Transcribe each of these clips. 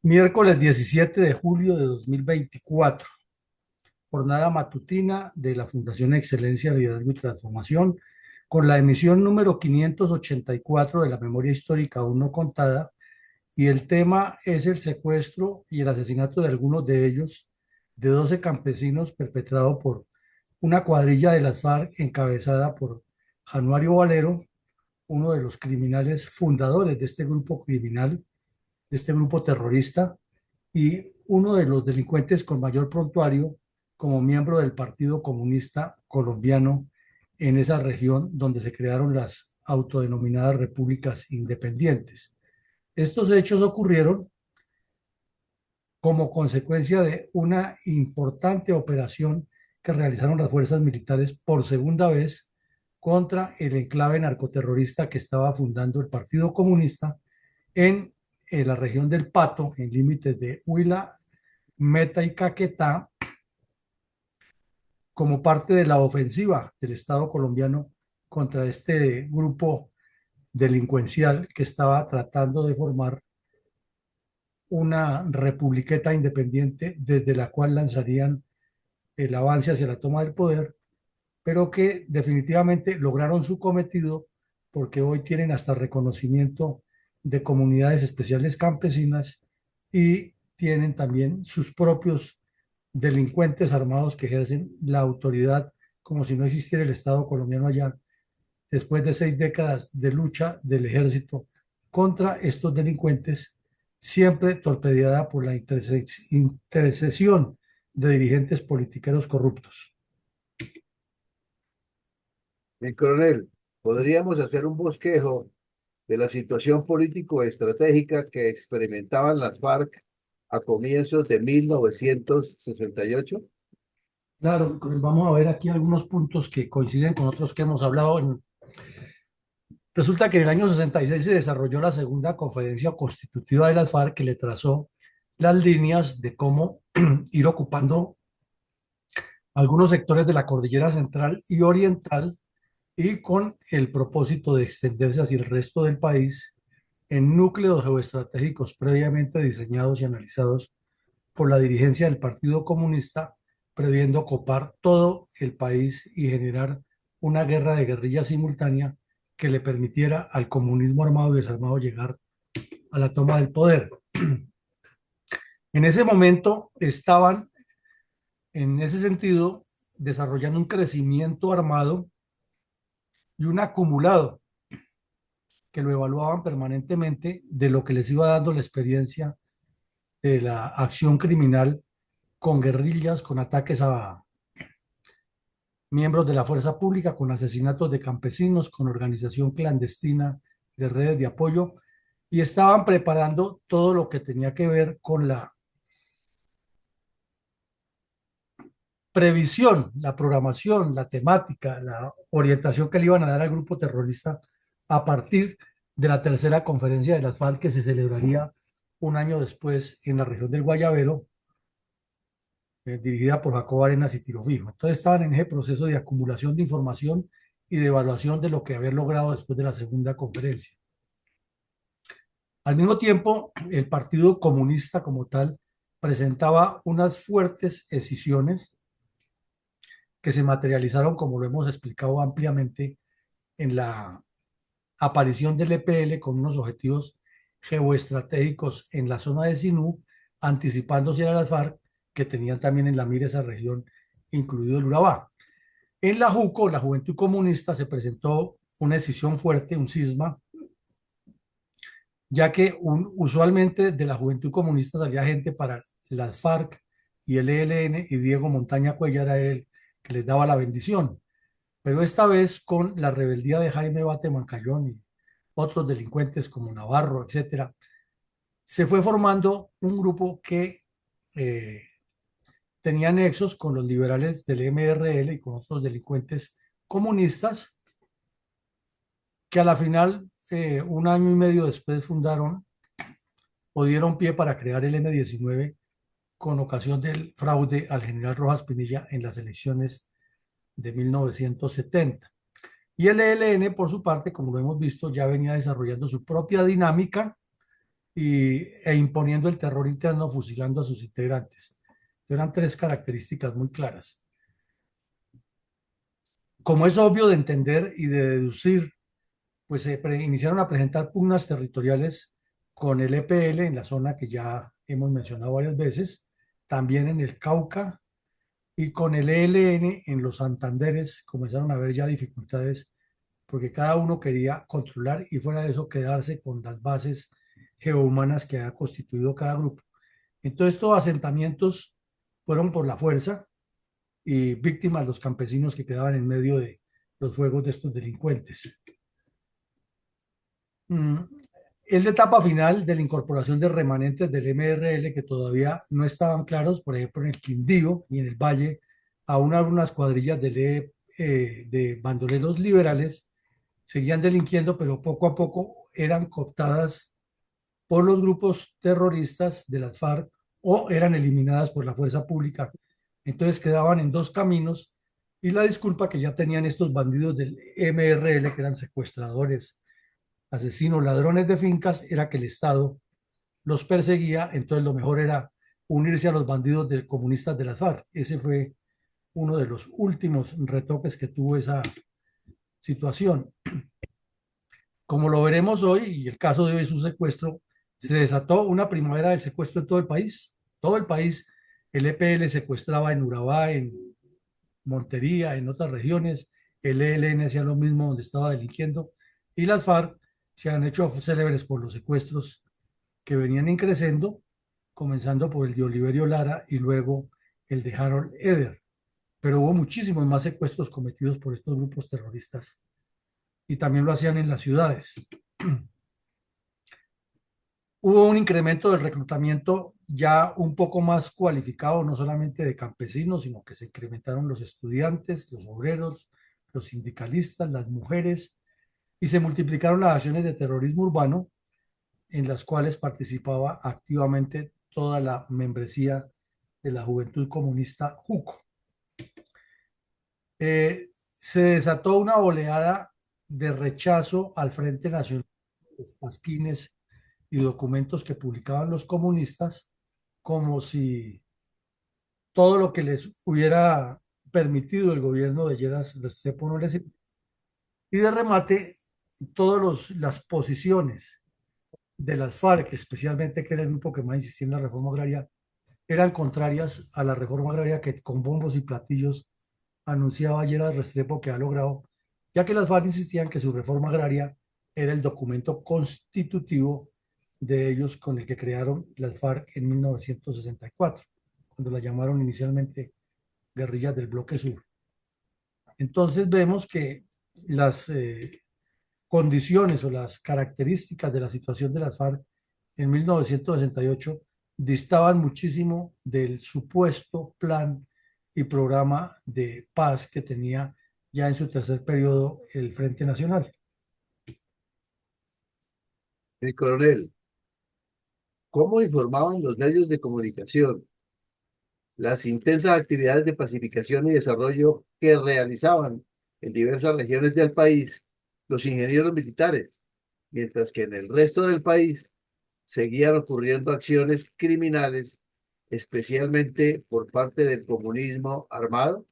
Miércoles 17 de julio de 2024, jornada matutina de la Fundación Excelencia, Liderazgo y Transformación, con la emisión número 584 de la Memoria Histórica aún no contada, y el tema es el secuestro y el asesinato de algunos de ellos, de 12 campesinos perpetrado por una cuadrilla de las FARC encabezada por Januario Valero, uno de los criminales fundadores de este grupo criminal, de este grupo terrorista, y uno de los delincuentes con mayor prontuario como miembro del Partido Comunista Colombiano en esa región donde se crearon las autodenominadas repúblicas independientes. Estos hechos ocurrieron como consecuencia de una importante operación que realizaron las fuerzas militares por segunda vez contra el enclave narcoterrorista que estaba fundando el Partido Comunista en la región del Pato, en límites de Huila, Meta y Caquetá, como parte de la ofensiva del Estado colombiano contra este grupo delincuencial que estaba tratando de formar una republiqueta independiente desde la cual lanzarían el avance hacia la toma del poder, pero que definitivamente lograron su cometido porque hoy tienen hasta reconocimiento de comunidades especiales campesinas y tienen también sus propios delincuentes armados que ejercen la autoridad como si no existiera el Estado colombiano allá, después de 6 décadas de lucha del ejército contra estos delincuentes, siempre torpedeada por la intercesión de dirigentes politiqueros corruptos. Bien, coronel, podríamos hacer un bosquejo de la situación político-estratégica que experimentaban las FARC a comienzos de 1968. Claro, vamos a ver aquí algunos puntos que coinciden con otros que hemos hablado. Resulta que en el año 66 se desarrolló la segunda conferencia constitutiva de las FARC que le trazó las líneas de cómo ir ocupando algunos sectores de la cordillera central y oriental y con el propósito de extenderse hacia el resto del país en núcleos geoestratégicos previamente diseñados y analizados por la dirigencia del Partido Comunista, previendo copar todo el país y generar una guerra de guerrillas simultánea que le permitiera al comunismo armado y desarmado llegar a la toma del poder. En ese momento estaban, en ese sentido, desarrollando un crecimiento armado y un acumulado que lo evaluaban permanentemente de lo que les iba dando la experiencia de la acción criminal con guerrillas, con ataques a miembros de la fuerza pública, con asesinatos de campesinos, con organización clandestina de redes de apoyo, y estaban preparando todo lo que tenía que ver con la previsión, la programación, la temática, la orientación que le iban a dar al grupo terrorista a partir de la tercera conferencia de las FARC que se celebraría un año después en la región del Guayabero, dirigida por Jacobo Arenas y Tiro Fijo. Entonces estaban en ese proceso de acumulación de información y de evaluación de lo que habían logrado después de la segunda conferencia. Al mismo tiempo, el Partido Comunista como tal presentaba unas fuertes escisiones que se materializaron, como lo hemos explicado ampliamente, en la aparición del EPL con unos objetivos geoestratégicos en la zona de Sinú, anticipándose a las FARC, que tenían también en la mira esa región, incluido el Urabá. En la JUCO, la Juventud Comunista, se presentó una decisión fuerte, un cisma, ya que usualmente de la Juventud Comunista salía gente para las FARC y el ELN, y Diego Montaña Cuellar era el que les daba la bendición. Pero esta vez con la rebeldía de Jaime Bate Mancayón y otros delincuentes como Navarro, etcétera, se fue formando un grupo que eh, tenía nexos con los liberales del MRL y con otros delincuentes comunistas que a la final, un año y medio después, fundaron o dieron pie para crear el M-19 con ocasión del fraude al general Rojas Pinilla en las elecciones de 1970. Y el ELN, por su parte, como lo hemos visto, ya venía desarrollando su propia dinámica e imponiendo el terror interno, fusilando a sus integrantes. Eran tres características muy claras. Como es obvio de entender y de deducir, pues iniciaron a presentar pugnas territoriales con el EPL en la zona que ya hemos mencionado varias veces, también en el Cauca y con el ELN en los Santanderes comenzaron a haber ya dificultades porque cada uno quería controlar y fuera de eso quedarse con las bases geohumanas que ha constituido cada grupo. Entonces estos asentamientos fueron por la fuerza y víctimas los campesinos que quedaban en medio de los fuegos de estos delincuentes. Mm, Es la etapa final de la incorporación de remanentes del MRL que todavía no estaban claros, por ejemplo, en el Quindío y en el Valle, aún algunas cuadrillas de bandoleros liberales seguían delinquiendo, pero poco a poco eran cooptadas por los grupos terroristas de las FARC o eran eliminadas por la fuerza pública. Entonces quedaban en dos caminos y la disculpa que ya tenían estos bandidos del MRL, que eran secuestradores, asesinos, ladrones de fincas, era que el Estado los perseguía, entonces lo mejor era unirse a los bandidos comunistas de las FARC. Ese fue uno de los últimos retoques que tuvo esa situación. Como lo veremos hoy, y el caso de hoy es un secuestro, se desató una primavera del secuestro en todo el país. Todo el país, el EPL secuestraba en Urabá, en Montería, en otras regiones, el ELN hacía lo mismo donde estaba delinquiendo, y las FARC se han hecho célebres por los secuestros que venían increciendo, comenzando por el de Oliverio Lara y luego el de Harold Eder. Pero hubo muchísimos más secuestros cometidos por estos grupos terroristas y también lo hacían en las ciudades. Hubo un incremento del reclutamiento ya un poco más cualificado, no solamente de campesinos, sino que se incrementaron los estudiantes, los obreros, los sindicalistas, las mujeres, y se multiplicaron las acciones de terrorismo urbano en las cuales participaba activamente toda la membresía de la Juventud Comunista JUCO. Eh, Se desató una oleada de rechazo al Frente Nacional, los pasquines y documentos que publicaban los comunistas, como si todo lo que les hubiera permitido el gobierno de Lleras Restrepo no les... Y de remate, todas las posiciones de las FARC, especialmente que era el grupo que más insistía en la reforma agraria, eran contrarias a la reforma agraria que con bombos y platillos anunciaba Lleras Restrepo que ha logrado, ya que las FARC insistían que su reforma agraria era el documento constitutivo de ellos con el que crearon las FARC en 1964, cuando la llamaron inicialmente guerrillas del Bloque Sur. Entonces vemos que las condiciones o las características de la situación de las FARC en 1968 distaban muchísimo del supuesto plan y programa de paz que tenía ya en su tercer periodo el Frente Nacional. El coronel, ¿cómo informaban los medios de comunicación las intensas actividades de pacificación y desarrollo que realizaban en diversas regiones del país los ingenieros militares, mientras que en el resto del país seguían ocurriendo acciones criminales, especialmente por parte del comunismo armado?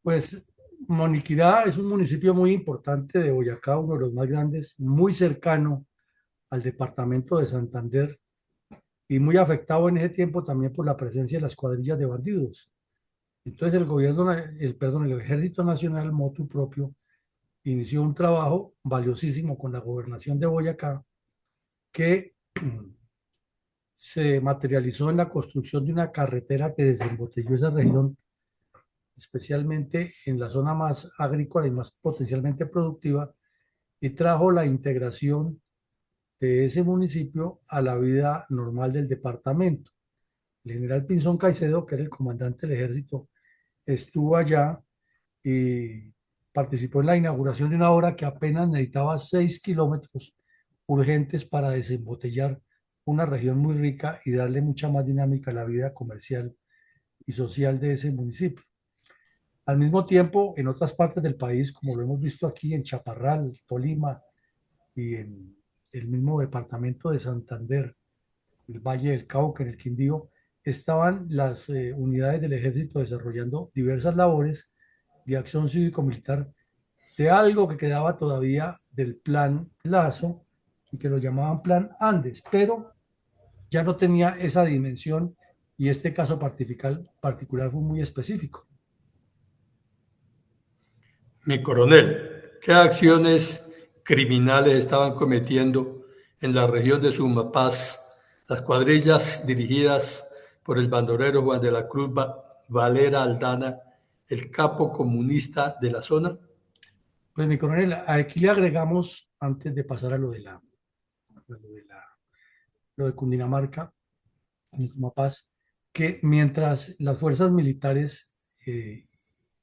Pues Moniquirá es un municipio muy importante de Boyacá, uno de los más grandes, muy cercano al departamento de Santander y muy afectado en ese tiempo también por la presencia de las cuadrillas de bandidos. Entonces el gobierno, el Ejército Nacional, motu propio, inició un trabajo valiosísimo con la gobernación de Boyacá que se materializó en la construcción de una carretera que desembotelló esa región, especialmente en la zona más agrícola y más potencialmente productiva, y trajo la integración de ese municipio a la vida normal del departamento. El general Pinzón Caicedo, que era el comandante del ejército, estuvo allá y participó en la inauguración de una obra que apenas necesitaba 6 kilómetros urgentes para desembotellar una región muy rica y darle mucha más dinámica a la vida comercial y social de ese municipio. Al mismo tiempo, en otras partes del país, como lo hemos visto aquí en Chaparral, Tolima y en el mismo departamento de Santander, el Valle del Cauca, en el Quindío, estaban las unidades del ejército desarrollando diversas labores de acción cívico-militar de algo que quedaba todavía del plan Lazo y que lo llamaban plan Andes, pero ya no tenía esa dimensión y este caso particular fue muy específico. Mi coronel, ¿qué acciones criminales estaban cometiendo en la región de Sumapaz las cuadrillas dirigidas por el bandolero Juan de la Cruz Valera Aldana, el capo comunista de la zona? Pues mi coronel, aquí le agregamos, antes de pasar a lo de Cundinamarca, en el Sumapaz, que mientras las fuerzas militares eh,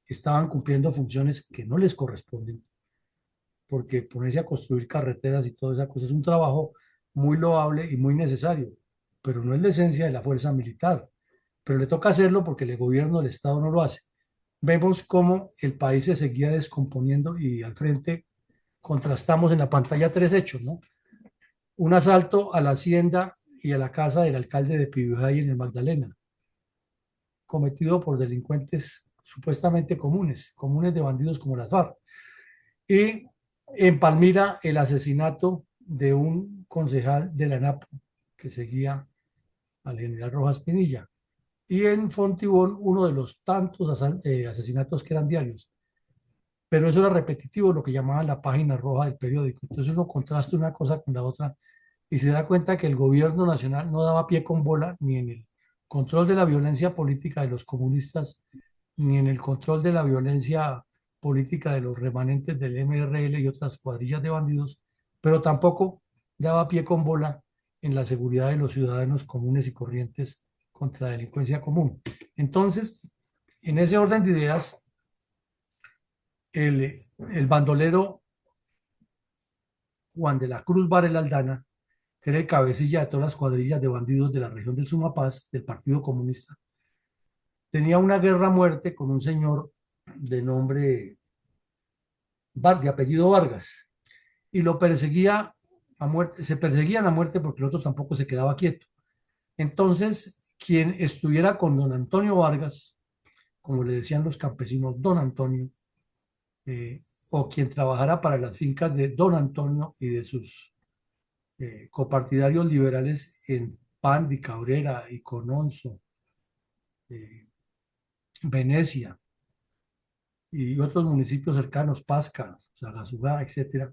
estaban cumpliendo funciones que no les corresponden, porque ponerse a construir carreteras y toda esa cosa es un trabajo muy loable y muy necesario, pero no es la esencia de la fuerza militar. Pero le toca hacerlo porque el gobierno del Estado no lo hace. Vemos cómo el país se seguía descomponiendo y al frente contrastamos en la pantalla tres hechos, ¿no? Un asalto a la hacienda y a la casa del alcalde de Pibijay en el Magdalena, cometido por delincuentes supuestamente comunes de bandidos como las FARC. Y en Palmira, el asesinato de un concejal de la ANAP que seguía al general Rojas Pinilla. Y en Fontibón, uno de los tantos asesinatos que eran diarios. Pero eso era repetitivo, lo que llamaban la página roja del periódico. Entonces uno contrasta una cosa con la otra y se da cuenta que el gobierno nacional no daba pie con bola ni en el control de la violencia política de los comunistas, ni en el control de la violencia política de los remanentes del MRL y otras cuadrillas de bandidos, pero tampoco daba pie con bola en la seguridad de los ciudadanos comunes y corrientes contra la delincuencia común. Entonces, en ese orden de ideas, el bandolero Juan de la Cruz Varela Aldana, que era el cabecilla de todas las cuadrillas de bandidos de la región del Sumapaz, del Partido Comunista, tenía una guerra a muerte con un señor de nombre, de apellido Vargas, y lo perseguía a muerte, se perseguían a muerte porque el otro tampoco se quedaba quieto. Entonces, quien estuviera con don Antonio Vargas, como le decían los campesinos, don Antonio, o quien trabajara para las fincas de don Antonio y de sus copartidarios liberales en Pandi, Cabrera y Cononso, eh, Venecia y otros municipios cercanos, Pasca, Sagasugá, etcétera,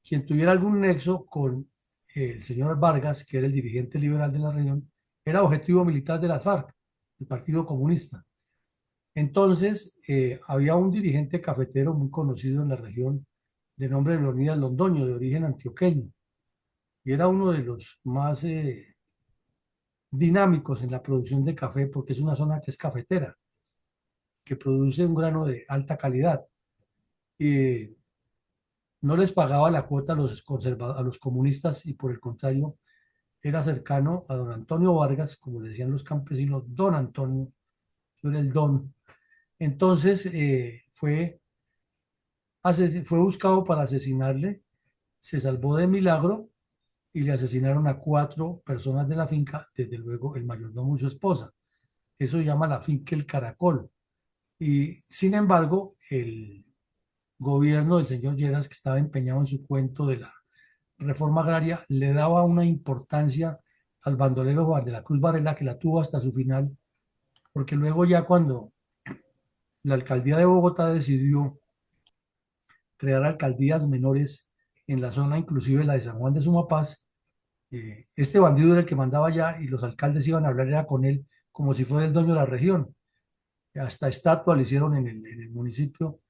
quien tuviera algún nexo con el señor Vargas, que era el dirigente liberal de la región, era objetivo militar de la FARC, el Partido Comunista. Entonces, había un dirigente cafetero muy conocido en la región de nombre Leonidas Londoño, de origen antioqueño, y era uno de los más dinámicos en la producción de café, porque es una zona que es cafetera, que produce un grano de alta calidad. Y no les pagaba la cuota a a los comunistas y por el contrario era cercano a don Antonio Vargas, como le decían los campesinos, don Antonio, yo era el don. Entonces fue buscado para asesinarle, se salvó de milagro y le asesinaron a cuatro personas de la finca, desde luego el mayordomo y su esposa. Eso se llama la finca El Caracol. Y sin embargo, el gobierno del señor Lleras, que estaba empeñado en su cuento de la reforma agraria, le daba una importancia al bandolero Juan de la Cruz Varela, que la tuvo hasta su final, porque luego ya cuando la alcaldía de Bogotá decidió crear alcaldías menores en la zona, inclusive la de San Juan de Sumapaz, este bandido era el que mandaba allá y los alcaldes iban a hablar era con él como si fuera el dueño de la región. Hasta estatua le hicieron en el municipio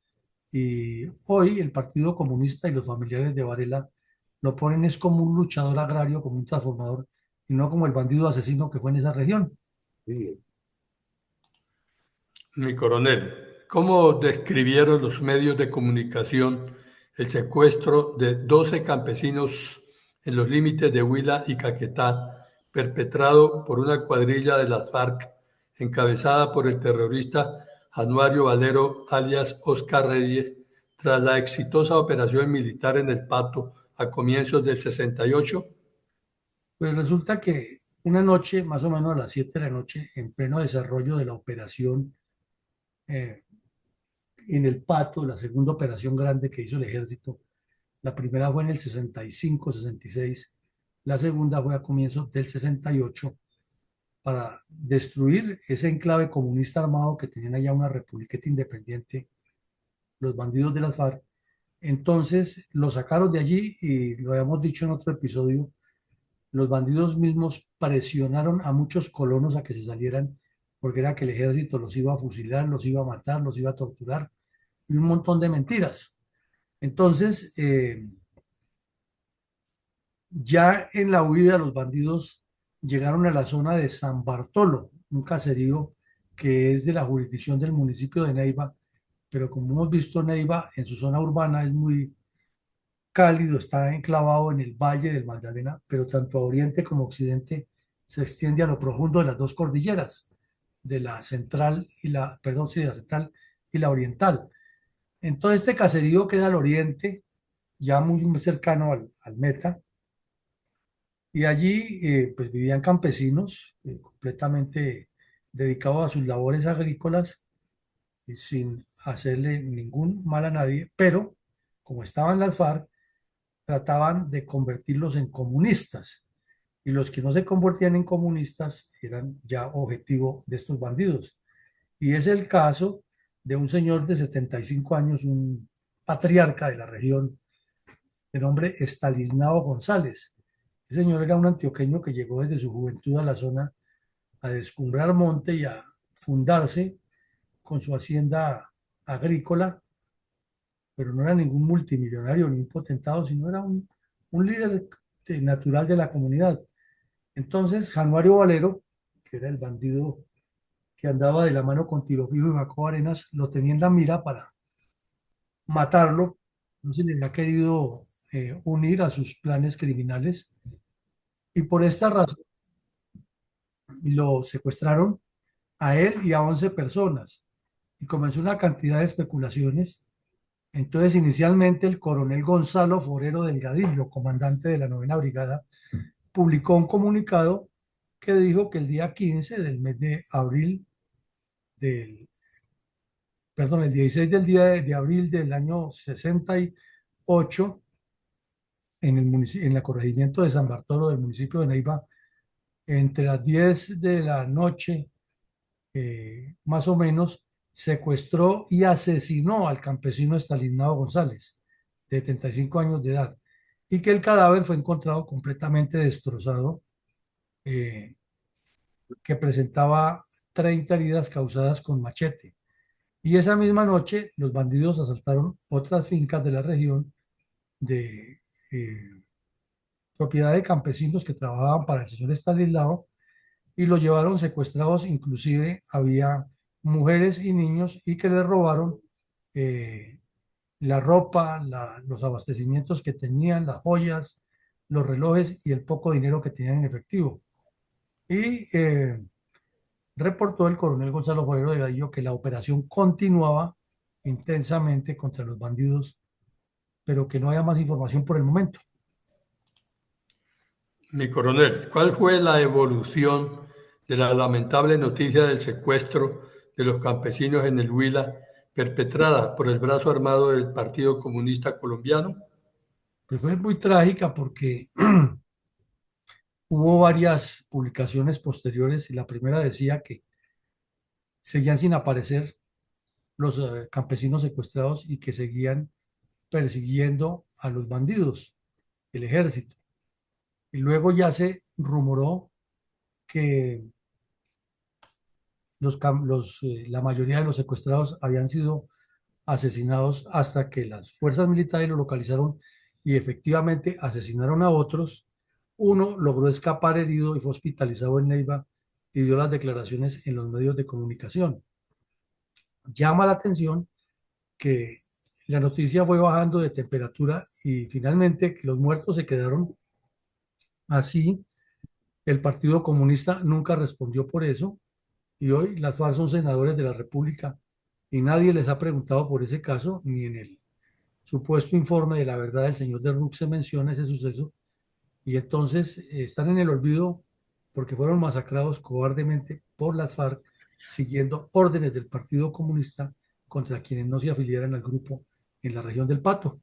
y hoy el Partido Comunista y los familiares de Varela lo ponen es como un luchador agrario, como un transformador y no como el bandido asesino que fue en esa región. Sí. Mi coronel, ¿cómo describieron los medios de comunicación el secuestro de 12 campesinos en los límites de Huila y Caquetá, perpetrado por una cuadrilla de las FARC encabezada por el terrorista Januario Valero, alias Oscar Reyes, tras la exitosa operación militar en El Pato a comienzos del 68? Pues resulta que una noche, más o menos a las 7 de la noche, en pleno desarrollo de la operación eh, en el Pato, la segunda operación grande que hizo el ejército, la primera fue en el 65, 66, la segunda fue a comienzos del 68 para destruir ese enclave comunista armado que tenían allá una republiqueta independiente, los bandidos de las FARC. Entonces lo sacaron de allí y lo habíamos dicho en otro episodio, los bandidos mismos presionaron a muchos colonos a que se salieran porque era que el ejército los iba a fusilar, los iba a matar, los iba a torturar y un montón de mentiras. Entonces, ya en la huida los bandidos llegaron a la zona de San Bartolo, un caserío que es de la jurisdicción del municipio de Neiva, pero como hemos visto, Neiva en su zona urbana es muy cálido, está enclavado en el Valle del Magdalena, pero tanto a oriente como a occidente se extiende a lo profundo de las dos cordilleras, de la central y la, perdón, sí, de la central y la oriental. Entonces este caserío queda al oriente, ya muy cercano al Meta, y allí pues vivían campesinos completamente dedicados a sus labores agrícolas y sin hacerle ningún mal a nadie, pero como estaban las FARC, trataban de convertirlos en comunistas y los que no se convertían en comunistas eran ya objetivo de estos bandidos. Y es el caso de un señor de 75 años, un patriarca de la región, de nombre Estanislao González. El señor era un antioqueño que llegó desde su juventud a la zona a descumbrar monte y a fundarse con su hacienda agrícola, pero no era ningún multimillonario ni un potentado, sino era un líder natural de la comunidad. Entonces, Januario Valero, que era el bandido que andaba de la mano con Tiro Fijo y Jacobo Arenas, lo tenía en la mira para matarlo. No se le había querido unir a sus planes criminales y por esta razón lo secuestraron a él y a 11 personas y comenzó una cantidad de especulaciones. Entonces, inicialmente el coronel Gonzalo Forero Delgadillo, comandante de la novena brigada, publicó un comunicado que dijo que el día 15 del mes de abril del, perdón, el 16 del día de abril del año 68, en en el corregimiento de San Bartolo del municipio de Neiva, entre las 10 de la noche, más o menos, secuestró y asesinó al campesino Estanislao González, de 75 años de edad, y que el cadáver fue encontrado completamente destrozado, eh, que presentaba 30 heridas causadas con machete. Y esa misma noche los bandidos asaltaron otras fincas de la región de propiedad de campesinos que trabajaban para el señor Estanislao y lo llevaron secuestrados, inclusive había mujeres y niños y que le robaron eh, la ropa, los abastecimientos que tenían, las joyas, los relojes y el poco dinero que tenían en efectivo. Y reportó el coronel Gonzalo Forero de Gadillo que la operación continuaba intensamente contra los bandidos, pero que no había más información por el momento. Mi coronel, ¿cuál fue la evolución de la lamentable noticia del secuestro de los campesinos en el Huila perpetrada por el brazo armado del Partido Comunista Colombiano? Pues fue muy trágica porque hubo varias publicaciones posteriores y la primera decía que seguían sin aparecer los campesinos secuestrados y que seguían persiguiendo a los bandidos, el ejército. Y luego ya se rumoró que la mayoría de los secuestrados habían sido asesinados hasta que las fuerzas militares lo localizaron y efectivamente asesinaron a otros. Uno logró escapar herido y fue hospitalizado en Neiva y dio las declaraciones en los medios de comunicación. Llama la atención que la noticia fue bajando de temperatura y finalmente que los muertos se quedaron así. El Partido Comunista nunca respondió por eso y hoy las FARC son senadores de la República y nadie les ha preguntado por ese caso, ni en el supuesto informe de la verdad del señor de Ruch se menciona ese suceso y entonces están en el olvido porque fueron masacrados cobardemente por las FARC siguiendo órdenes del Partido Comunista contra quienes no se afiliaran al grupo en la región del Pato.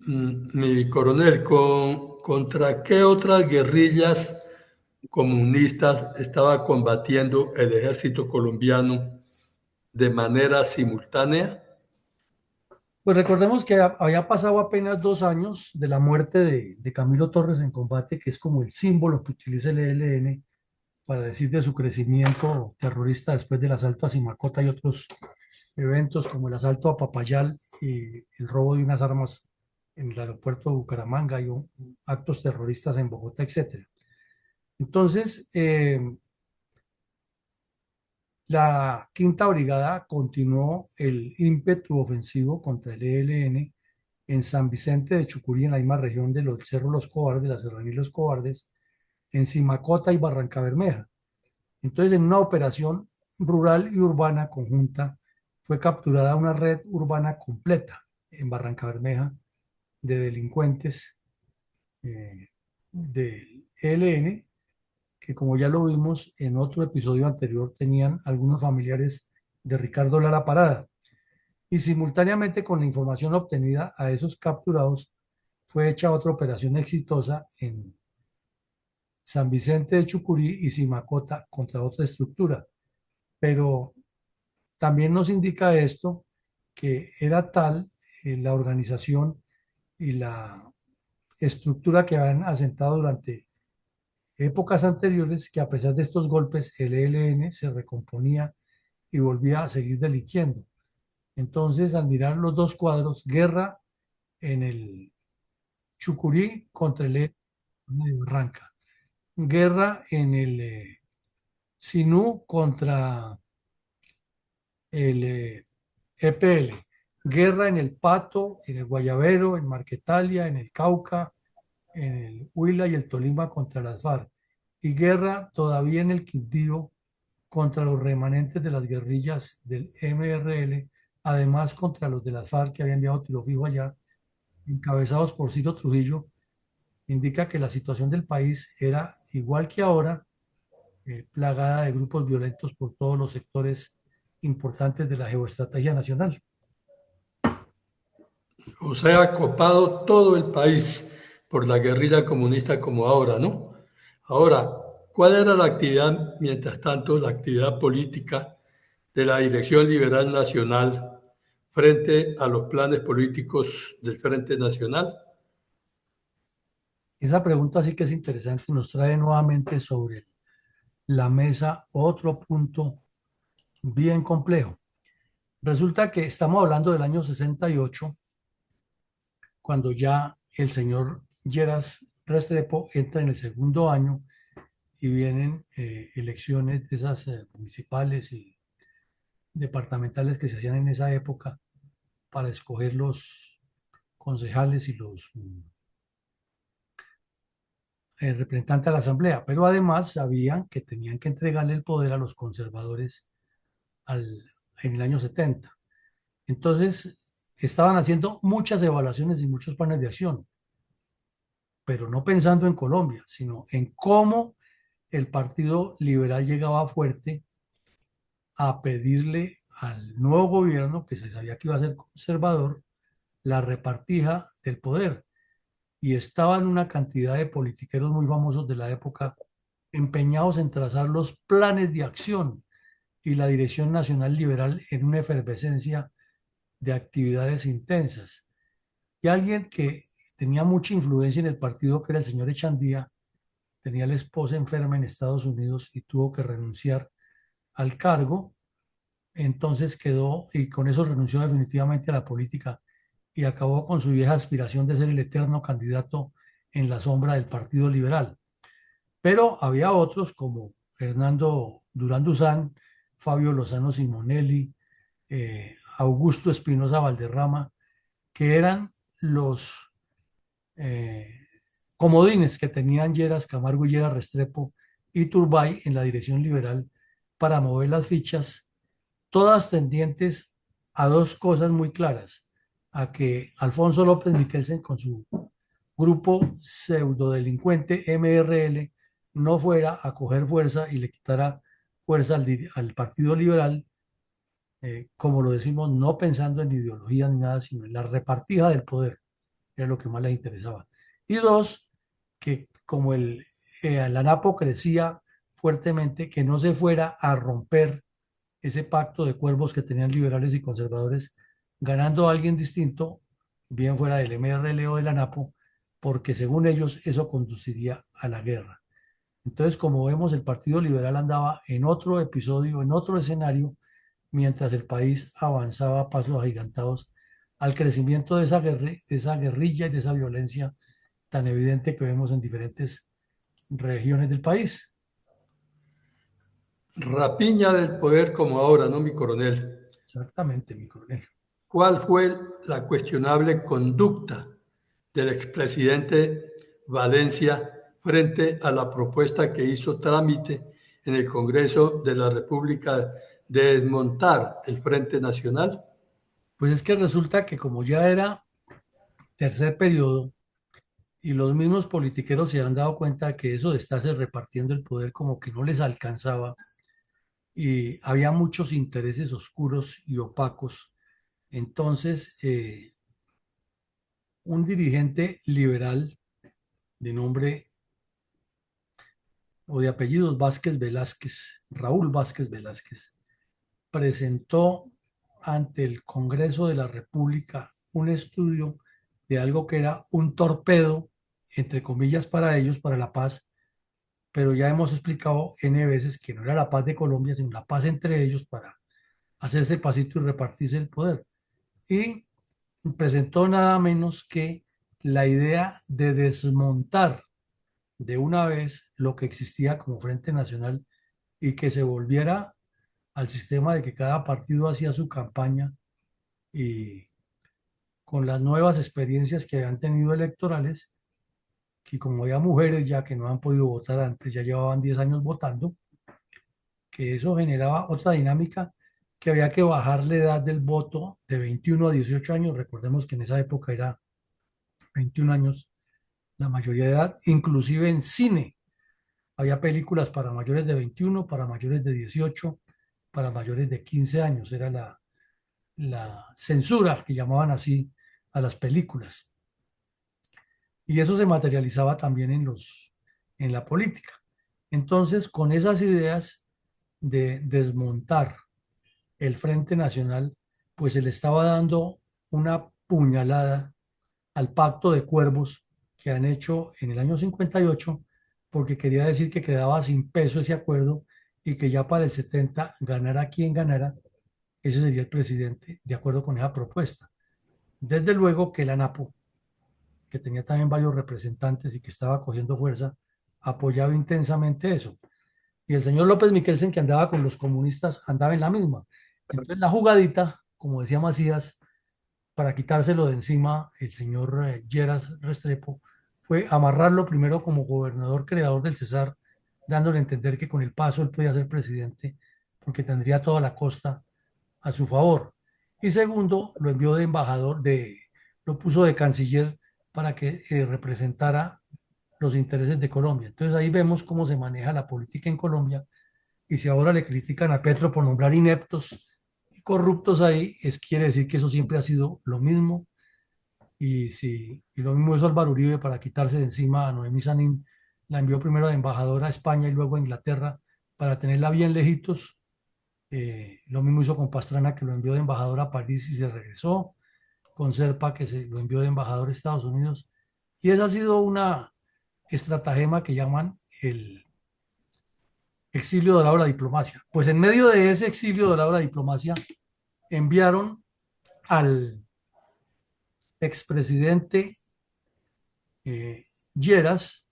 Mi coronel, ¿contra qué otras guerrillas comunistas estaba combatiendo el ejército colombiano de manera simultánea? Pues recordemos que había pasado apenas 2 años de la muerte de Camilo Torres en combate, que es como el símbolo que utiliza el ELN para decir de su crecimiento terrorista después del asalto a Simacota y otros eventos como el asalto a Papayal y el robo de unas armas en el aeropuerto de Bucaramanga y actos terroristas en Bogotá, etcétera. Entonces, la Quinta Brigada continuó el ímpetu ofensivo contra el ELN en San Vicente de Chucurí, en la misma región de los Cerros Los Cobardes, la Serranía y Los Cobardes, en Simacota y Barranca Bermeja. Entonces, en una operación rural y urbana conjunta, fue capturada una red urbana completa en Barranca Bermeja de delincuentes del ELN, que como ya lo vimos en otro episodio anterior, tenían algunos familiares de Ricardo Lara Parada. Y simultáneamente con la información obtenida a esos capturados, fue hecha otra operación exitosa en San Vicente de Chucurí y Simacota contra otra estructura. Pero también nos indica esto que era tal la organización y la estructura que habían asentado durante épocas anteriores que a pesar de estos golpes el ELN se recomponía y volvía a seguir delinquiendo. Entonces, al mirar los dos cuadros, guerra en el Chucurí contra el ELN de Barranca, guerra en el Sinú contra el EPL, guerra en el Pato, en el Guayabero, en Marquetalia, en el Cauca, en el Huila y el Tolima contra las FARC, y guerra todavía en el Quindío contra los remanentes de las guerrillas del MRL, además contra los de las FARC que habían enviado tiro fijo allá, encabezados por Ciro Trujillo, indica que la situación del país era igual que ahora, plagada de grupos violentos por todos los sectores importantes de la geoestrategia nacional. O sea, copado todo el país por la guerrilla comunista como ahora, ¿no? Ahora, ¿cuál era la actividad, mientras tanto, la actividad política de la Dirección Liberal Nacional frente a los planes políticos del Frente Nacional? Esa pregunta sí que es interesante y nos trae nuevamente sobre la mesa otro punto bien complejo. Resulta que estamos hablando del año 68, cuando ya el señor Lleras Restrepo entra en el segundo año y vienen elecciones de esas municipales y departamentales que se hacían en esa época para escoger los concejales y los representantes a la asamblea, pero además sabían que tenían que entregarle el poder a los conservadores al, en el año 70. Entonces, estaban haciendo muchas evaluaciones y muchos planes de acción, pero no pensando en Colombia, sino en cómo el Partido Liberal llegaba fuerte a pedirle al nuevo gobierno, que se sabía que iba a ser conservador, la repartija del poder. Y estaban una cantidad de politiqueros muy famosos de la época empeñados en trazar los planes de acción y la Dirección Nacional Liberal en una efervescencia de actividades intensas. Y alguien que tenía mucha influencia en el partido, que era el señor Echandía, tenía la esposa enferma en Estados Unidos y tuvo que renunciar al cargo. Entonces quedó y con eso renunció definitivamente a la política y acabó con su vieja aspiración de ser el eterno candidato en la sombra del Partido Liberal. Pero había otros como Hernando Durán Duzán, Fabio Lozano Simonelli, Augusto Espinosa Valderrama, que eran los eh, comodines que tenían Lleras Camargo y Lleras Restrepo y Turbay en la dirección liberal para mover las fichas, todas tendientes a dos cosas muy claras: a que Alfonso López Miquelsen con su grupo pseudodelincuente MRL no fuera a coger fuerza y le quitara fuerza al Partido Liberal, como lo decimos, no pensando en ideología ni nada, sino en la repartija del poder, era lo que más les interesaba. Y dos, que como la ANAPO crecía fuertemente, que no se fuera a romper ese pacto de cuervos que tenían liberales y conservadores, ganando a alguien distinto, bien fuera del MRL o del ANAPO, porque según ellos eso conduciría a la guerra. Entonces, como vemos, el Partido Liberal andaba en otro episodio, en otro escenario, mientras el país avanzaba a pasos agigantados al crecimiento de de esa guerrilla y de esa violencia tan evidente que vemos en diferentes regiones del país. Rapiña del poder como ahora, ¿no, mi coronel? Exactamente, mi coronel. ¿Cuál fue la cuestionable conducta del expresidente Valencia frente a la propuesta que hizo trámite en el Congreso de la República de desmontar el Frente Nacional? Pues es que resulta que como ya era tercer periodo y los mismos politiqueros se han dado cuenta que eso de estarse repartiendo el poder como que no les alcanzaba y había muchos intereses oscuros y opacos, entonces un dirigente liberal de nombre o de apellidos Vázquez Velázquez, Raúl Vázquez Velázquez, presentó ante el Congreso de la República un estudio de algo que era un torpedo, entre comillas, para ellos, para la paz, pero ya hemos explicado N veces que no era la paz de Colombia, sino la paz entre ellos para hacerse pasito y repartirse el poder. Y presentó nada menos que la idea de desmontar de una vez lo que existía como Frente Nacional y que se volviera al sistema de que cada partido hacía su campaña y con las nuevas experiencias que habían tenido electorales, que como había mujeres ya que no han podido votar antes, ya llevaban 10 años votando, que eso generaba otra dinámica, que había que bajar la edad del voto de 21 a 18 años. Recordemos que en esa época era 21 años la mayoría de edad, inclusive en cine. Había películas para mayores de 21, para mayores de 18, para mayores de 15 años. Era la censura que llamaban así a las películas. Y eso se materializaba también en la política. Entonces, con esas ideas de desmontar el Frente Nacional, pues se le estaba dando una puñalada al pacto de cuervos que han hecho en el año 58, porque quería decir que quedaba sin peso ese acuerdo y que ya para el 70, ganara quien ganara, ese sería el presidente, de acuerdo con esa propuesta. Desde luego que la ANAPO, que tenía también varios representantes y que estaba cogiendo fuerza, apoyaba intensamente eso. Y el señor López Miquelsen, que andaba con los comunistas, andaba en la misma. Entonces la jugadita, como decía Macías, para quitárselo de encima, el señor Lleras Restrepo, fue amarrarlo primero como gobernador creador del Cesar, dándole a entender que con el paso él podía ser presidente, porque tendría toda la costa a su favor. Y segundo, lo envió de embajador, lo puso de canciller para que representara los intereses de Colombia. Entonces ahí vemos cómo se maneja la política en Colombia. Y si ahora le critican a Petro por nombrar ineptos y corruptos ahí, quiere decir que eso siempre ha sido lo mismo. Y lo mismo hizo Álvaro Uribe para quitarse de encima a Noemí Sanín. La envió primero de embajadora a España y luego a Inglaterra para tenerla bien lejitos. Lo mismo hizo con Pastrana, que lo envió de embajador a París y se regresó. Con Serpa, que se lo envió de embajador a Estados Unidos. Y esa ha sido una estratagema que llaman el exilio dorado de la diplomacia. Pues en medio de ese exilio dorado de la diplomacia, enviaron al expresidente eh, Lleras,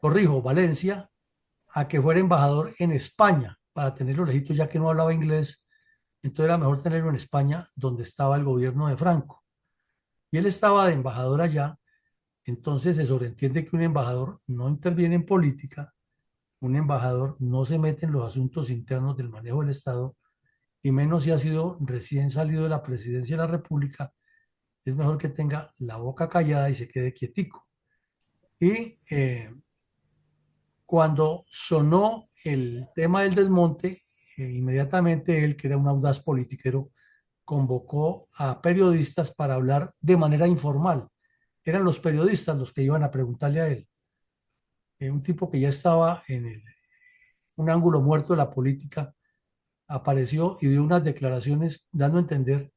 corrijo, Valencia, a que fuera embajador en España para tenerlo lejitos, ya que no hablaba inglés. Entonces era mejor tenerlo en España, donde estaba el gobierno de Franco. Y él estaba de embajador allá. Entonces se sobreentiende que un embajador no interviene en política, un embajador no se mete en los asuntos internos del manejo del Estado y menos si ha sido recién salido de la presidencia de la República, es mejor que tenga la boca callada y se quede quietico. Y cuando sonó el tema del desmonte, inmediatamente él, que era un audaz politiquero, convocó a periodistas para hablar de manera informal. Eran los periodistas los que iban a preguntarle a él. Un tipo que ya estaba en un ángulo muerto de la política, apareció y dio unas declaraciones dando a entender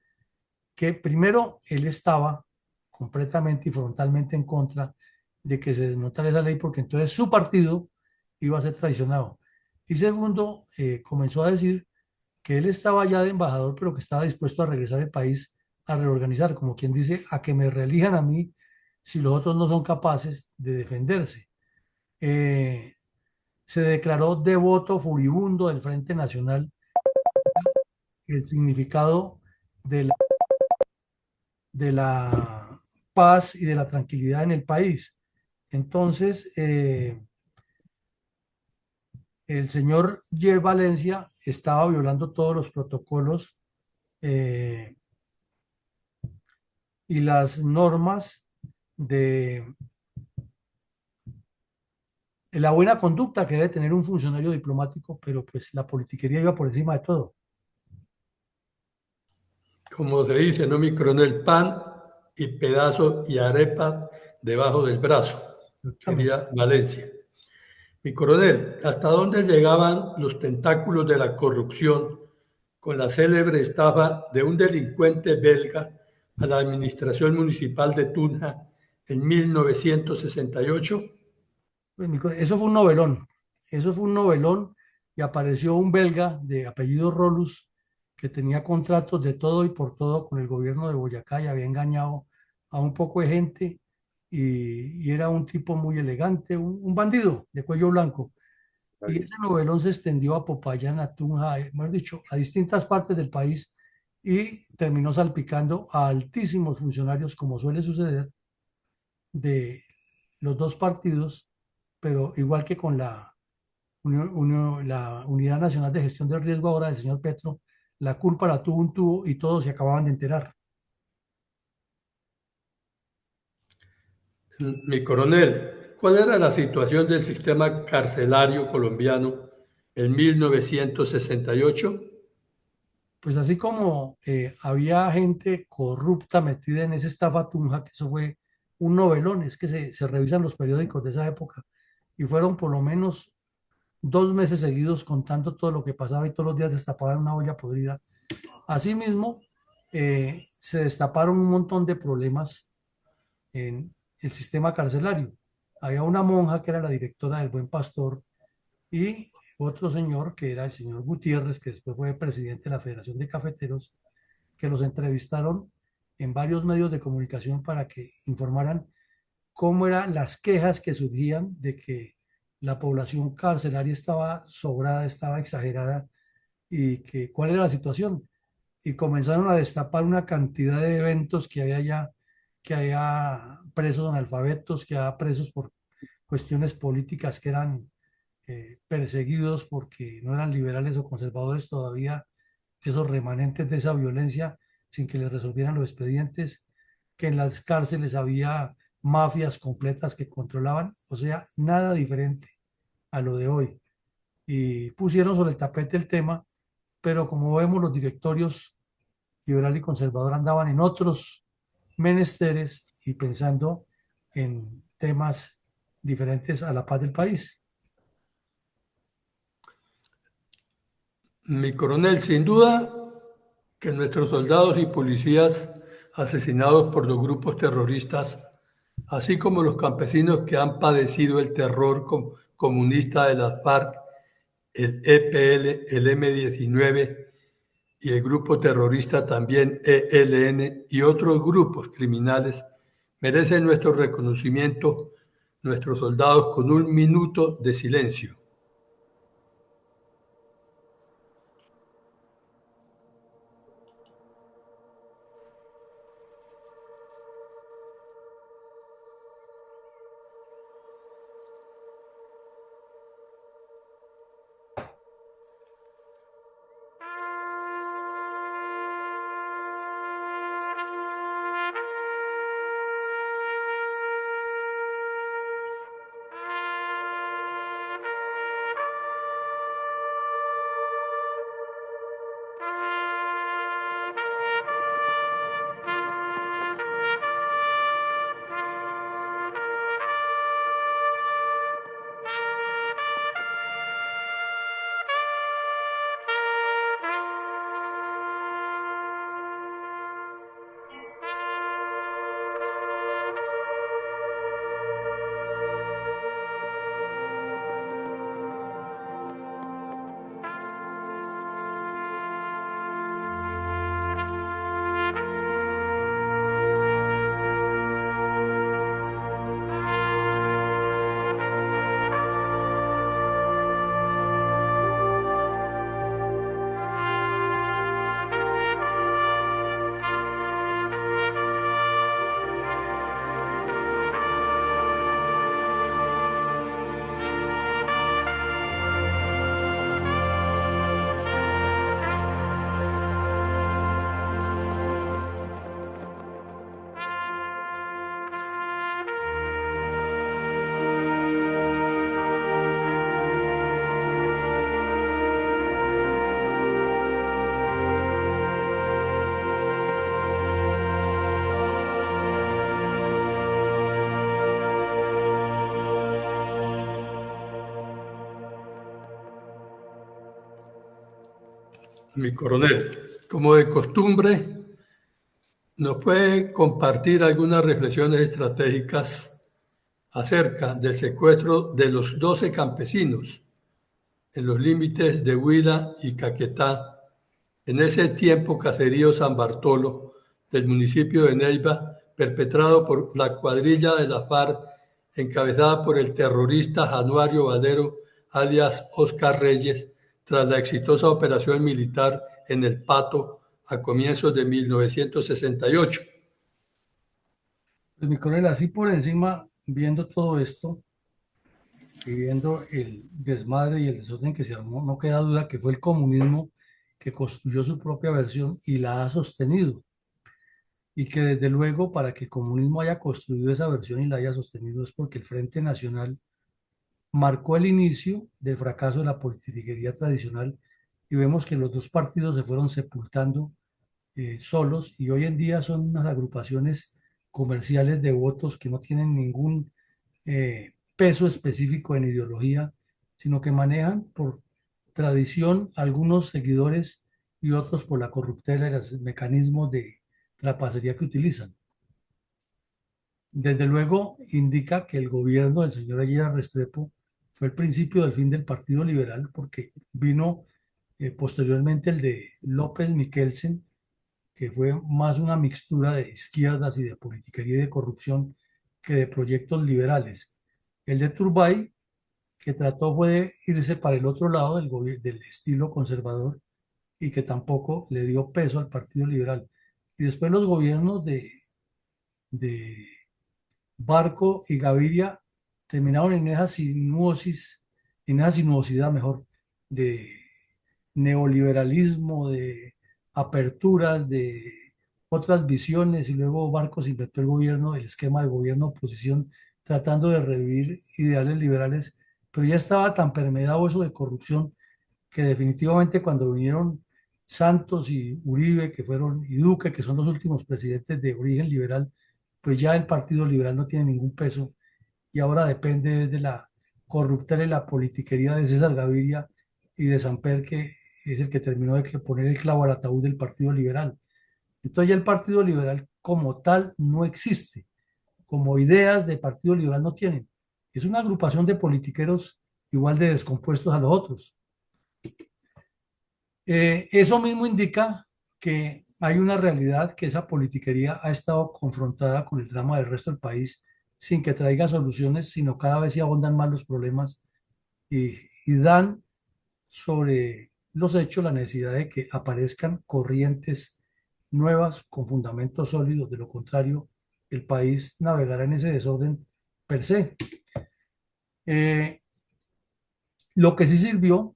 que primero él estaba completamente y frontalmente en contra de que se desmontara esa ley porque entonces su partido iba a ser traicionado. Y segundo, comenzó a decir que él estaba ya de embajador, pero que estaba dispuesto a regresar al país a reorganizar, como quien dice, a que me reelijan a mí si los otros no son capaces de defenderse. Eh, Se declaró devoto furibundo del Frente Nacional, el significado de la paz y de la tranquilidad en el país. Entonces, el señor Ye Valencia estaba violando todos los protocolos eh, y las normas de la buena conducta que debe tener un funcionario diplomático, pero pues la politiquería iba por encima de todo. Como se dice, ¿no, mi coronel? Pan y pedazo y arepa debajo del brazo, Exactamente. quería Valencia. Mi coronel, ¿hasta dónde llegaban los tentáculos de la corrupción con la célebre estafa de un delincuente belga a la administración municipal de Tunja en 1968? Pues, eso fue un novelón, eso fue un novelón y apareció un belga de apellido Rolus que tenía contratos de todo y por todo con el gobierno de Boyacá y había engañado a un poco de gente y era un tipo muy elegante, un bandido de cuello blanco. Y ese novelón se extendió a Popayán, a Tunja, mejor dicho, a distintas partes del país y terminó salpicando a altísimos funcionarios, como suele suceder, de los dos partidos, pero igual que con la Unidad Nacional de Gestión del Riesgo ahora del señor Petro, la culpa la tuvo un tubo y todos se acababan de enterar. Mi coronel, ¿cuál era la situación del sistema carcelario colombiano en 1968? Pues así como había gente corrupta metida en esa estafa tunja, que eso fue un novelón, es que se revisan los periódicos de esa época y fueron por lo menos 2 meses seguidos contando todo lo que pasaba y todos los días destapaban una olla podrida. Asimismo, se destaparon un montón de problemas en el sistema carcelario. Había una monja que era la directora del Buen Pastor y otro señor que era el señor Gutiérrez, que después fue presidente de la Federación de Cafeteros, que los entrevistaron en varios medios de comunicación para que informaran cómo eran las quejas que surgían de que la población carcelaria estaba sobrada, estaba exagerada y que cuál era la situación. Y comenzaron a destapar una cantidad de eventos que había ya, que había presos analfabetos, que había presos por cuestiones políticas que eran perseguidos porque no eran liberales o conservadores todavía, esos remanentes de esa violencia sin que les resolvieran los expedientes, que en las cárceles había mafias completas que controlaban, o sea, nada diferente a lo de hoy. Y pusieron sobre el tapete el tema, pero como vemos, los directorios liberal y conservador andaban en otros menesteres y pensando en temas diferentes a la paz del país. Mi coronel, sin duda que nuestros soldados y policías asesinados por los grupos terroristas, así como los campesinos que han padecido el terror comunista de las FARC, el EPL, el M-19 y el grupo terrorista también ELN y otros grupos criminales, merecen nuestro reconocimiento, nuestros soldados, con un minuto de silencio. mi coronel, como de costumbre, ¿nos puede compartir algunas reflexiones estratégicas acerca del secuestro de los 12 campesinos en los límites de Huila y Caquetá, en ese tiempo caserío San Bartolo del municipio de Neiva, perpetrado por la cuadrilla de la FARC, encabezada por el terrorista Januario Valero, alias Oscar Reyes, tras la exitosa operación militar en El Pato a comienzos de 1968? Pues mi coronel, así por encima, viendo todo esto y viendo el desmadre y el desorden que se armó, no queda duda que fue el comunismo que construyó su propia versión y la ha sostenido. Y que desde luego para que el comunismo haya construido esa versión y la haya sostenido es porque el Frente Nacional marcó el inicio del fracaso de la politiquería tradicional y vemos que los dos partidos se fueron sepultando solos y hoy en día son unas agrupaciones comerciales de votos que no tienen ningún peso específico en ideología, sino que manejan por tradición algunos seguidores y otros por la corruptela y los mecanismos de trapacería que utilizan. Desde luego indica que el gobierno del señor Aguirre Restrepo fue el principio del fin del Partido Liberal porque vino posteriormente el de López Miquelsen, que fue más una mixtura de izquierdas y de politiquería y de corrupción que de proyectos liberales. El de Turbay, que trató fue de irse para el otro lado del estilo conservador y que tampoco le dio peso al Partido Liberal. Y después los gobiernos de Barco y Gaviria terminaron en esa sinuosidad mejor, de neoliberalismo, de aperturas, de otras visiones, y luego Barcos inventó el gobierno, el esquema de gobierno oposición, tratando de revivir ideales liberales, pero ya estaba tan permeado eso de corrupción que definitivamente cuando vinieron Santos y Uribe, y Duque, que son los últimos presidentes de origen liberal, pues ya el Partido Liberal no tiene ningún peso y ahora depende de la corruptela y la politiquería de César Gaviria y de Samper, que es el que terminó de poner el clavo al ataúd del Partido Liberal. Entonces ya el Partido Liberal como tal no existe, como ideas de Partido Liberal no tienen. Es una agrupación de politiqueros igual de descompuestos a los otros. Eso mismo indica que hay una realidad que esa politiquería ha estado confrontada con el drama del resto del país sin que traiga soluciones, sino cada vez se ahondan más los problemas y dan sobre los hechos la necesidad de que aparezcan corrientes nuevas con fundamentos sólidos. De lo contrario, el país navegará en ese desorden per se. Eh, lo que sí sirvió,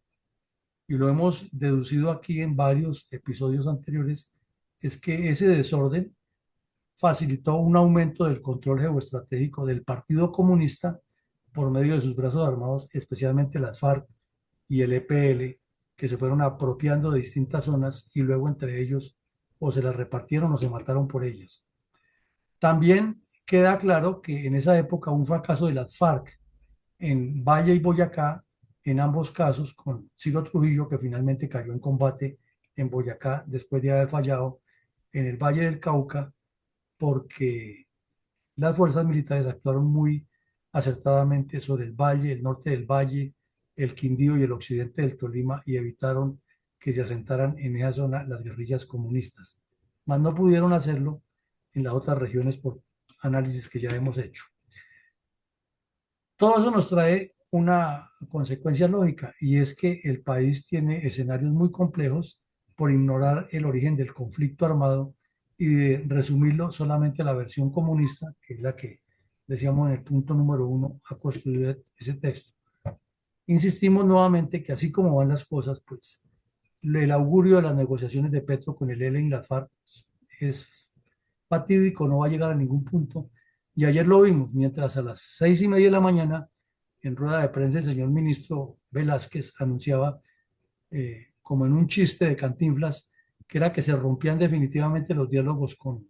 y lo hemos deducido aquí en varios episodios anteriores, es que ese desorden facilitó un aumento del control geoestratégico del Partido Comunista por medio de sus brazos armados, especialmente las FARC y el EPL, que se fueron apropiando de distintas zonas y luego entre ellos o se las repartieron o se mataron por ellas. También queda claro que en esa época un fracaso de las FARC en Valle y Boyacá, en ambos casos, con Ciro Trujillo, que finalmente cayó en combate en Boyacá después de haber fallado en el Valle del Cauca, porque las fuerzas militares actuaron muy acertadamente sobre el valle, el norte del valle, el Quindío y el occidente del Tolima y evitaron que se asentaran en esa zona las guerrillas comunistas. Mas no pudieron hacerlo en las otras regiones por análisis que ya hemos hecho. Todo eso nos trae una consecuencia lógica y es que el país tiene escenarios muy complejos por ignorar el origen del conflicto armado y de resumirlo solamente a la versión comunista, que es la que decíamos en el punto número 1, ha construido ese texto. Insistimos nuevamente que así como van las cosas, pues el augurio de las negociaciones de Petro con el ELN y las FARC es fatídico, no va a llegar a ningún punto. Y ayer lo vimos, mientras a las 6:30 de la mañana, en rueda de prensa, el señor ministro Velázquez anunciaba, como en un chiste de Cantinflas, que era que se rompían definitivamente los diálogos con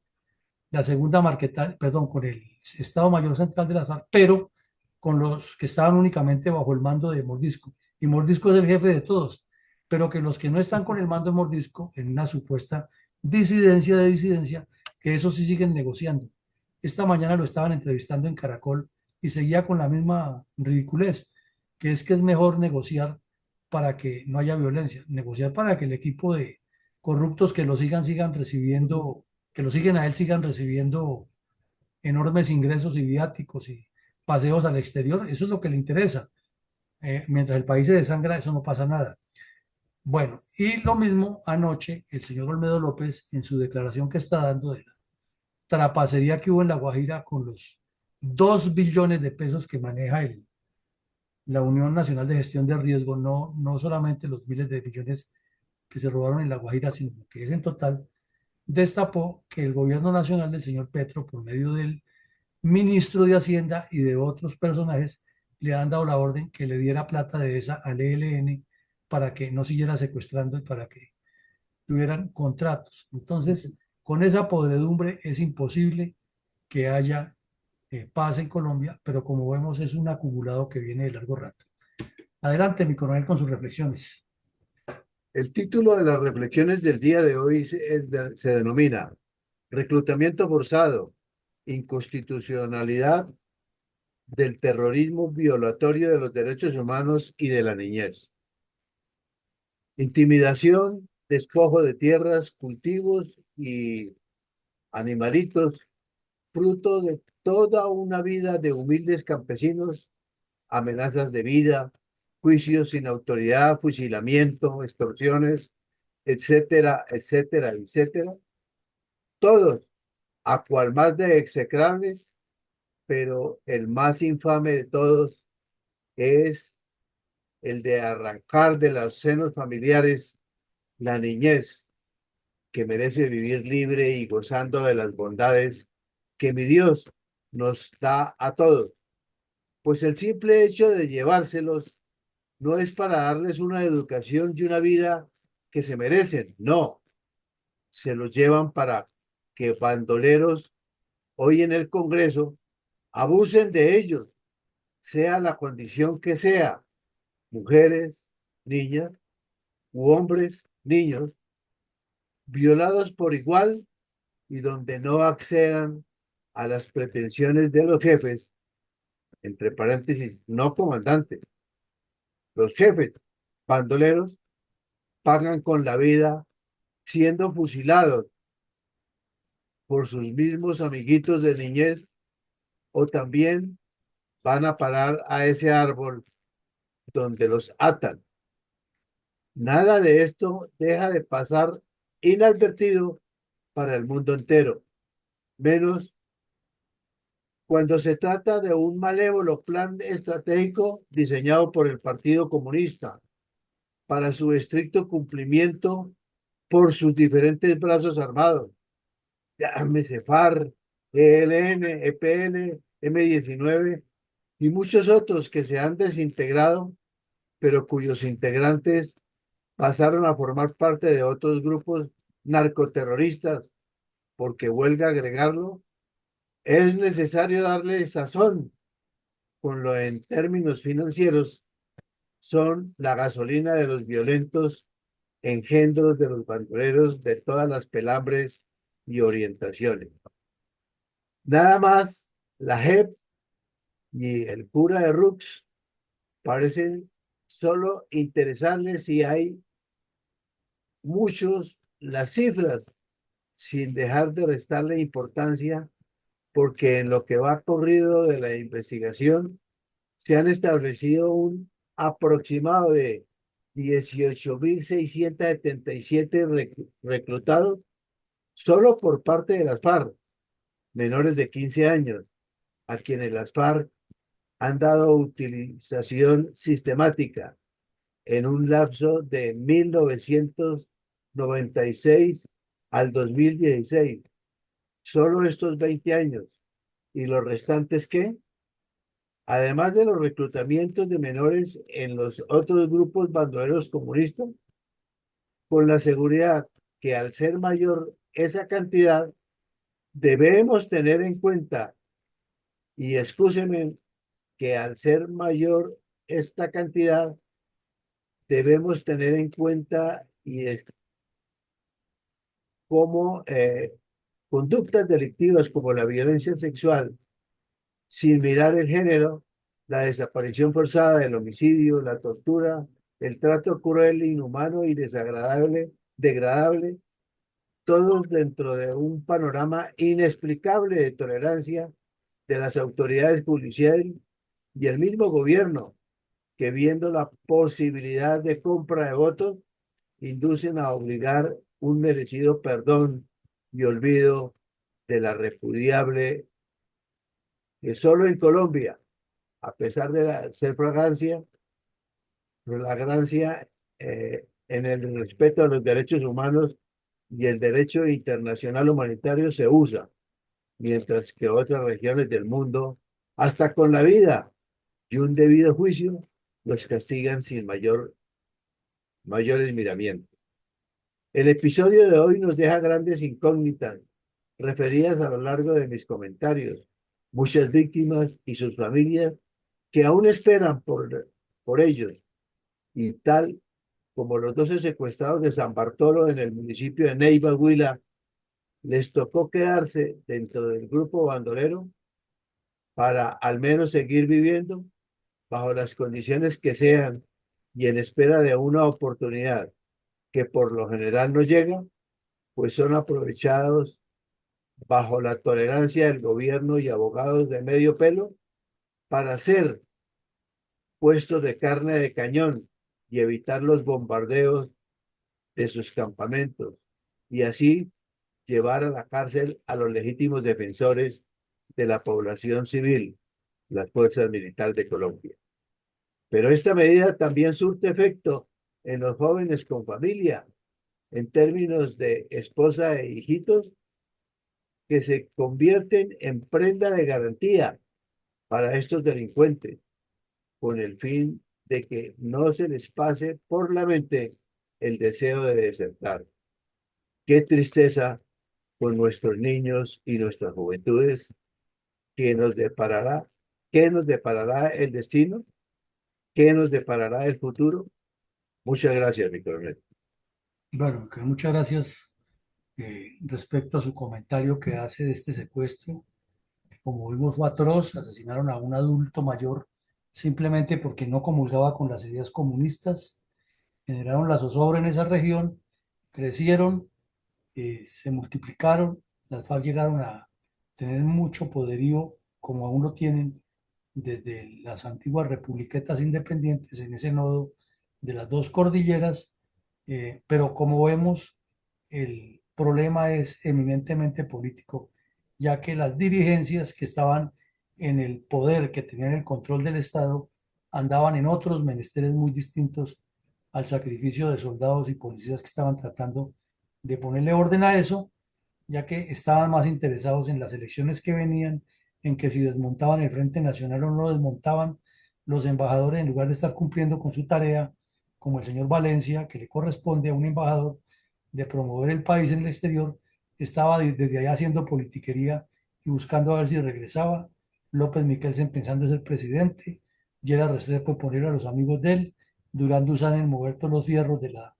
la segunda marqueta, perdón, con el Estado Mayor Central de la FARC, pero con los que estaban únicamente bajo el mando de Mordisco. Y Mordisco es el jefe de todos. pero que los que no están con el mando de mordisco, en una supuesta disidencia de disidencia, que eso sí siguen negociando. Esta mañana lo estaban entrevistando en Caracol y seguía con la misma ridiculez, que es mejor negociar para que no haya violencia, negociar para que el equipo de corruptos que lo sigan recibiendo, que lo siguen a él, sigan recibiendo enormes ingresos y viáticos y paseos al exterior. Eso es lo que le interesa. Mientras el país se desangra, eso no pasa nada. Bueno, y lo mismo anoche el señor Olmedo López en su declaración que está dando de la trapacería que hubo en La Guajira con los 2 billones de pesos que maneja la Unión Nacional de Gestión de Riesgo, no solamente los miles de millones que se robaron en La Guajira, sino que es en total, destapó que el gobierno nacional del señor Petro, por medio del ministro de Hacienda y de otros personajes, le han dado la orden que le diera plata de esa al ELN para que no siguiera secuestrando y para que tuvieran contratos. Entonces, con esa podredumbre es imposible que haya paz en Colombia, pero como vemos es un acumulado que viene de largo rato. Adelante, mi coronel, con sus reflexiones. El título de las reflexiones del día de hoy se denomina Reclutamiento forzado, inconstitucionalidad del terrorismo violatorio de los derechos humanos y de la niñez. Intimidación, despojo de tierras, cultivos y animalitos, fruto de toda una vida de humildes campesinos, amenazas de vida, juicios sin autoridad, fusilamiento, extorsiones, etcétera, etcétera, etcétera. Todos, a cual más de execrables, pero el más infame de todos es el de arrancar de los senos familiares la niñez, que merece vivir libre y gozando de las bondades que mi Dios nos da a todos. Pues el simple hecho de llevárselos no es para darles una educación y una vida que se merecen, no, se los llevan para que bandoleros hoy en el Congreso abusen de ellos, sea la condición que sea, mujeres, niñas u hombres, niños, violados por igual y donde no accedan a las pretensiones de los jefes, entre paréntesis, no comandantes, los jefes bandoleros pagan con la vida siendo fusilados por sus mismos amiguitos de niñez o también van a parar a ese árbol donde los atan. Nada de esto deja de pasar inadvertido para el mundo entero, menos cuando se trata de un malévolo plan estratégico diseñado por el Partido Comunista para su estricto cumplimiento por sus diferentes brazos armados, llámese FARC, ELN, EPN, M19 y muchos otros que se han desintegrado, pero cuyos integrantes pasaron a formar parte de otros grupos narcoterroristas, porque huelga agregarlo, es necesario darle sazón, con lo en términos financieros son la gasolina de los violentos engendros de los bandoleros de todas las pelambres y orientaciones. Nada más, la JEP y el cura de Rux parecen solo interesarles si hay muchos las cifras, sin dejar de restarle importancia, porque en lo que va corrido de la investigación se han establecido un aproximado de 18.677 reclutados solo por parte de las FARC, menores de 15 años, a quienes las FARC han dado utilización sistemática en un lapso de 1996 al 2016. Solo estos 20 años. ¿Y los restantes qué? Además de los reclutamientos de menores en los otros grupos bandoleros comunistas, con la seguridad que al ser mayor esa cantidad, debemos tener en cuenta, y excúseme, que al ser mayor esta cantidad, debemos tener en cuenta y es cómo conductas delictivas como la violencia sexual, sin mirar el género, la desaparición forzada, el homicidio, la tortura, el trato cruel, inhumano y degradable, todos dentro de un panorama inexplicable de tolerancia de las autoridades policiales y el mismo gobierno, que viendo la posibilidad de compra de votos, inducen a obligar un merecido perdón y olvido de la repudiable que solo en Colombia, a pesar de ser flagrancia en el respeto a los derechos humanos y el derecho internacional humanitario se usa, mientras que otras regiones del mundo, hasta con la vida y un debido juicio, los castigan sin mayores miramientos. El episodio de hoy nos deja grandes incógnitas referidas a lo largo de mis comentarios. Muchas víctimas y sus familias que aún esperan por ellos, y tal como los 12 secuestrados de San Bartolo en el municipio de Neiva, Huila, les tocó quedarse dentro del grupo bandolero para al menos seguir viviendo bajo las condiciones que sean y en espera de una oportunidad que por lo general no llega, pues son aprovechados bajo la tolerancia del gobierno y abogados de medio pelo para ser puestos de carne de cañón y evitar los bombardeos de sus campamentos y así llevar a la cárcel a los legítimos defensores de la población civil, las fuerzas militares de Colombia. Pero esta medida también surte efecto en los jóvenes con familia, en términos de esposa e hijitos, que se convierten en prenda de garantía para estos delincuentes, con el fin de que no se les pase por la mente el deseo de desertar. Qué tristeza con nuestros niños y nuestras juventudes, que nos deparará, qué nos deparará el destino, qué nos deparará el futuro. Muchas gracias, mi coronel. Bueno, que muchas gracias respecto a su comentario que hace de este secuestro. Como vimos, fue atroz, asesinaron a un adulto mayor simplemente porque no comulgaba con las ideas comunistas, generaron la zozobra en esa región, crecieron, se multiplicaron, las FARC llegaron a tener mucho poderío, como aún lo tienen desde las antiguas republiquetas independientes en ese nodo de las dos cordilleras, pero como vemos, el problema es eminentemente político, ya que las dirigencias que estaban en el poder, que tenían el control del Estado, andaban en otros menesteres muy distintos al sacrificio de soldados y policías que estaban tratando de ponerle orden a eso, ya que estaban más interesados en las elecciones que venían, en que si desmontaban el Frente Nacional o no lo desmontaban, los embajadores, en lugar de estar cumpliendo con su tarea, como el señor Valencia, que le corresponde a un embajador de promover el país en el exterior, estaba desde allá haciendo politiquería y buscando a ver si regresaba. López Miquelsen pensando en ser presidente, Gerard Restrepo poner a los amigos de él, Durán Duzán en mover todos los fierros de la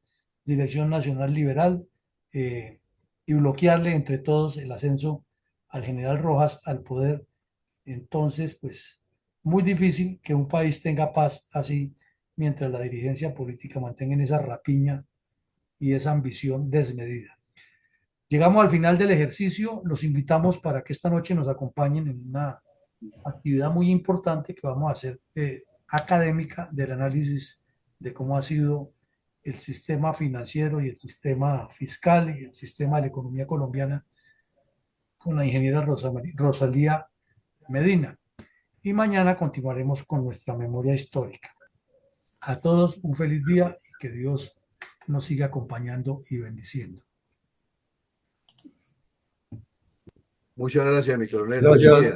Dirección Nacional Liberal, eh, y bloquearle entre todos el ascenso al general Rojas al poder. Entonces, pues muy difícil que un país tenga paz así mientras la dirigencia política mantenga esa rapiña y esa ambición desmedida. Llegamos al final del ejercicio, los invitamos para que esta noche nos acompañen en una actividad muy importante que vamos a hacer académica del análisis de cómo ha sido el sistema financiero y el sistema fiscal y el sistema de la economía colombiana con la ingeniera Rosalía Medina. Y mañana continuaremos con nuestra memoria histórica. A todos un feliz día y que Dios nos siga acompañando y bendiciendo. Muchas gracias, mi coronel. Buen Gracias. día.